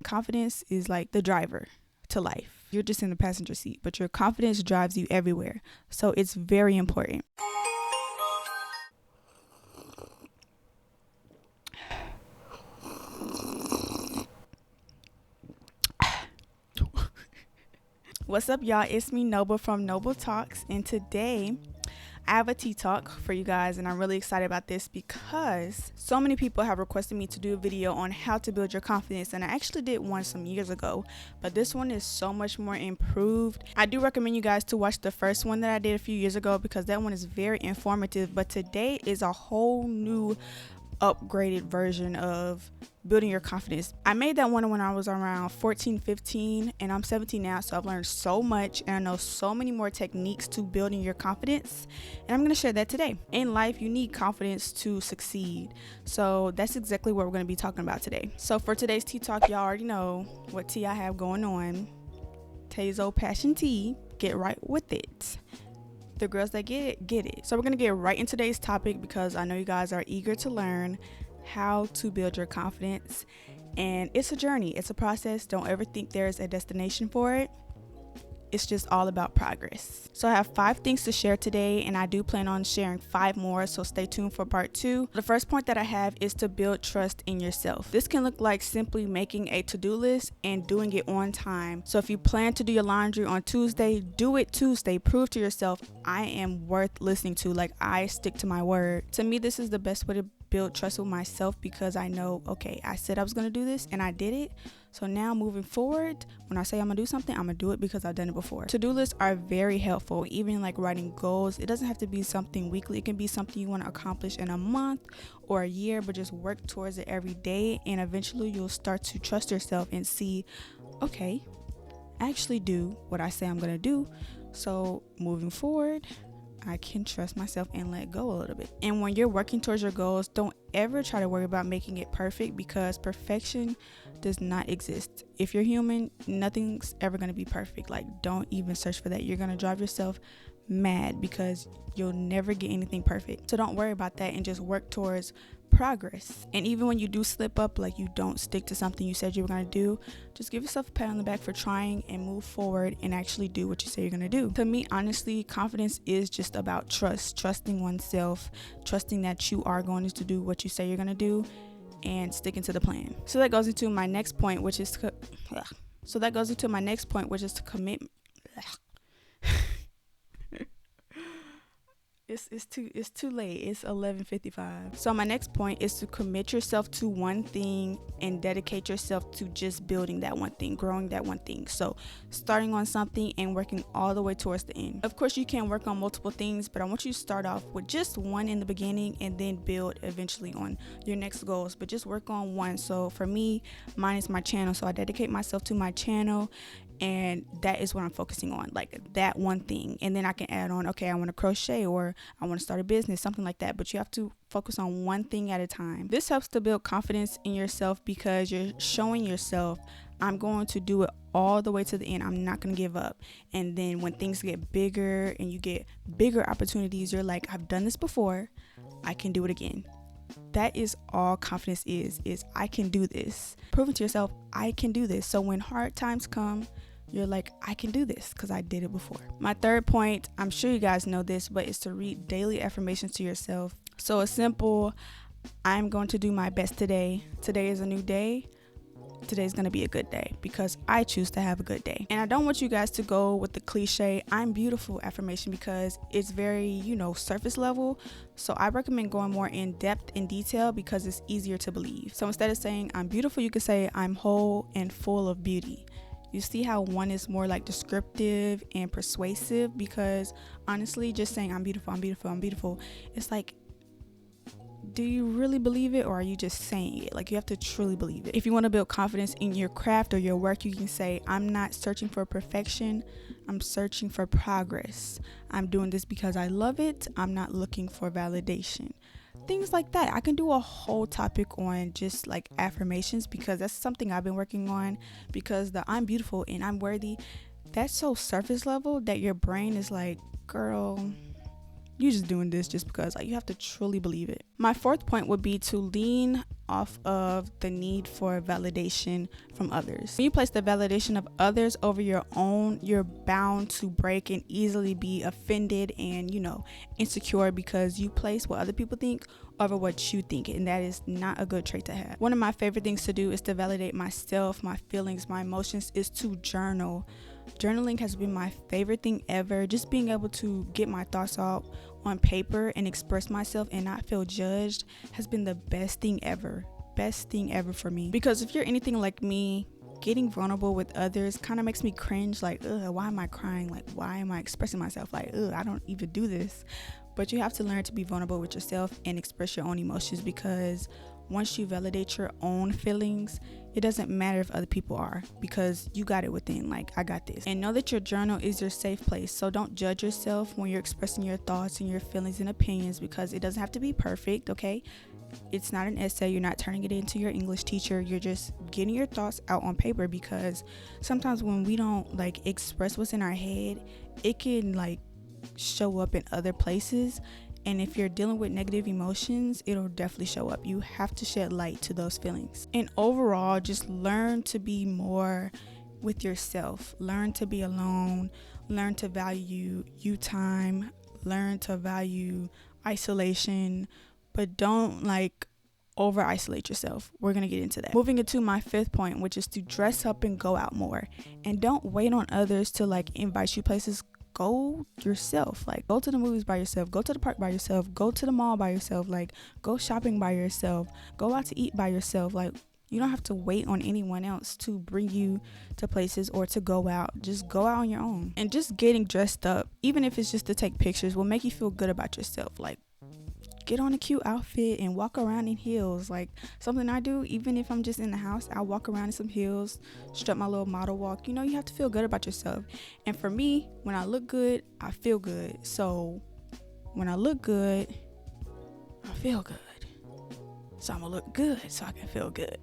confidence is like the driver to life. You're just in the passenger seat, but your confidence drives you everywhere. So it's very important. What's up, y'all? It's me, Noble from Noble Talks, and today I have a tea talk for you guys, and I'm really excited about this because so many people have requested me to do a video on how to build your confidence, and I actually did one some years ago, but this one is so much more improved. I do recommend you guys to watch the first one that I did a few years ago because that one is very informative, but today is a whole new upgraded version of building your confidence. I made that one when I was around 14, 15, and I'm 17 now, so I've learned so much and I know so many more techniques to building your confidence, and I'm going to share that today. In life, you need confidence to succeed, so that's exactly what we're going to be talking about today. So for today's tea talk, y'all already know what tea I have going on. Tazo Passion Tea. Get right with it. The girls that get it. So we're going to get right into today's topic because I know you guys are eager to learn how to build your confidence, and it's a journey, it's a process. Don't ever think there's a destination for it. It's just all about progress. So I have 5 things to share today, and I do plan on sharing 5 more, so stay tuned for part 2. The first point that I have is to build trust in yourself. This can look like simply making a to-do list and doing it on time. So if you plan to do your laundry on Tuesday, do it Tuesday. Prove to yourself, I am worth listening to. Like, I stick to my word. To me, this is the best way to build trust with myself because I know, okay, I said I was going to do this and I did it. So now moving forward, when I say I'm going to do something, I'm going to do it because I've done it before. To-do lists are very helpful, even like writing goals. It doesn't have to be something weekly. It can be something you want to accomplish in a month or a year, but just work towards it every day. And eventually you'll start to trust yourself and see, okay, I actually do what I say I'm going to do. So moving forward, I can trust myself and let go a little bit. And when you're working towards your goals, don't ever try to worry about making it perfect because perfection does not exist. If you're human, nothing's ever going to be perfect. Like, don't even search for that. You're going to drive yourself mad because you'll never get anything perfect. So don't worry about that and just work towards progress. And even when you do slip up, like you don't stick to something you said you were going to do, just give yourself a pat on the back for trying and move forward and actually do what you say you're going to do. To me, honestly, confidence is just about trusting oneself, trusting that you are going to do what you say you're going to do and sticking to the plan. So that goes into my next point, which is to commit. It's too late. It's 11:55. So my next point is to commit yourself to one thing and dedicate yourself to just building that one thing, growing that one thing. So starting on something and working all the way towards the end. Of course, you can work on multiple things, but I want you to start off with just one in the beginning and then build eventually on your next goals. But just work on one. So for me, mine is my channel. So I dedicate myself to my channel, and that is what I'm focusing on, like that one thing. And then I can add on, okay, I want to crochet or I want to start a business, something like that. But you have to focus on one thing at a time. This helps to build confidence in yourself because you're showing yourself, I'm going to do it all the way to the end. I'm not going to give up. And then when things get bigger and you get bigger opportunities, you're like, I've done this before. I can do it again. That is all confidence is I can do this. Proving to yourself, I can do this. So when hard times come, you're like, I can do this because I did it before. My third point, I'm sure you guys know this, but it's to read daily affirmations to yourself. So it's simple. I'm going to do my best today. Today is a new day. Today's going to be a good day because I choose to have a good day. And I don't want you guys to go with the cliche, I'm beautiful affirmation because it's very, surface level. So I recommend going more in depth and detail because it's easier to believe. So instead of saying I'm beautiful, you could say I'm whole and full of beauty. You see how one is more like descriptive and persuasive because honestly, just saying I'm beautiful, I'm beautiful, I'm beautiful, it's like, do you really believe it or are you just saying it? Like, you have to truly believe it. If you want to build confidence in your craft or your work, you can say, I'm not searching for perfection. I'm searching for progress. I'm doing this because I love it. I'm not looking for validation. Things like that. I can do a whole topic on just like affirmations because that's something I've been working on, because the I'm beautiful and I'm worthy, that's so surface level that your brain is like, girl, you're just doing this just because. Like, you have to truly believe it. My fourth point would be to lean off of the need for validation from others. When you place the validation of others over your own, you're bound to break and easily be offended and, insecure because you place what other people think over what you think, and that is not a good trait to have. One of my favorite things to do is to validate myself, my feelings, my emotions, is to journal. Journaling has been my favorite thing ever. Just being able to get my thoughts out on paper and express myself and not feel judged has been the best thing ever for me. Because if you're anything like me, getting vulnerable with others kind of makes me cringe. Like, why am I crying? Like, why am I expressing myself? Like, I don't even do this. But you have to learn to be vulnerable with yourself and express your own emotions, because once you validate your own feelings, it doesn't matter if other people are, because you got it within. Like, I got this. And know that your journal is your safe place. So don't judge yourself when you're expressing your thoughts and your feelings and opinions, because it doesn't have to be perfect, okay? It's not an essay. You're not turning it into your English teacher. You're just getting your thoughts out on paper, because sometimes when we don't express what's in our head, it can show up in other places. And if you're dealing with negative emotions, it'll definitely show up. You have to shed light to those feelings. And overall, just learn to be more with yourself. Learn to be alone. Learn to value you time. Learn to value isolation. But don't over isolate yourself. We're gonna get into that. Moving into my fifth point, which is to dress up and go out more. And don't wait on others to invite you places. Go yourself. Go to the movies by yourself, go to the park by yourself, go to the mall by yourself, go shopping by yourself, go out to eat by yourself. You don't have to wait on anyone else to bring you to places or to go out. Just go out on your own. And just getting dressed up, even if it's just to take pictures, will make you feel good about yourself. Get on a cute outfit and walk around in heels. Something I do, even if I'm just in the house, I'll walk around in some heels, strut my little model walk. You have to feel good about yourself. And for me, when I look good, I feel good. So when I look good, I feel good. So I'm gonna look good so I can feel good.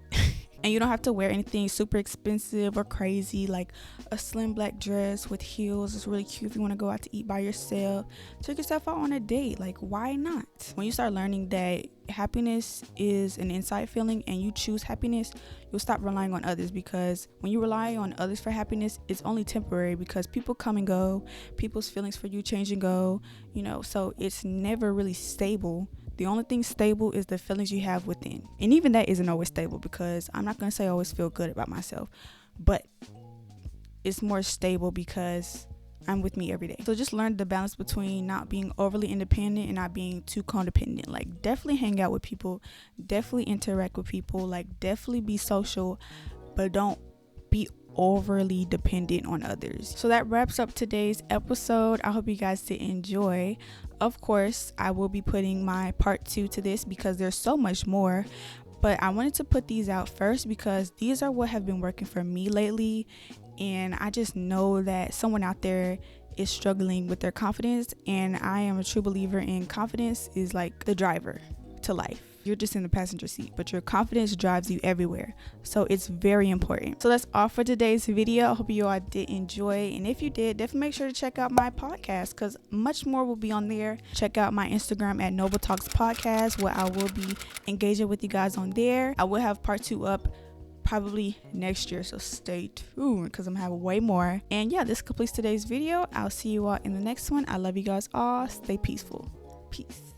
And you don't have to wear anything super expensive or crazy, like a slim black dress with heels. It's really cute if you want to go out to eat by yourself. Take yourself out on a date. Why not? When you start learning that happiness is an inside feeling and you choose happiness, you'll stop relying on others, because when you rely on others for happiness, it's only temporary, because people come and go. People's feelings for you change and go, so it's never really stable. The only thing stable is the feelings you have within. And even that isn't always stable, because I'm not going to say I always feel good about myself, but it's more stable because I'm with me every day. So just learn the balance between not being overly independent and not being too codependent. Definitely hang out with people, definitely interact with people, definitely be social, but don't be overly dependent on others. So that wraps up today's episode. I hope you guys did enjoy. Of course, I will be putting my part 2 to this, because there's so much more, but I wanted to put these out first because these are what have been working for me lately, and I just know that someone out there is struggling with their confidence, and I am a true believer in confidence is like the driver to life. You're just in the passenger seat, but your confidence drives you everywhere. So it's very important. So that's all for today's video. I hope you all did enjoy. And if you did, definitely make sure to check out my podcast, because much more will be on there. Check out my Instagram at Noble Talks Podcast, where I will be engaging with you guys on there. I will have part 2 up probably next year, so stay tuned, because I'm gonna have way more. And yeah, this completes today's video. I'll see you all in the next one. I love you guys all. Stay peaceful. Peace.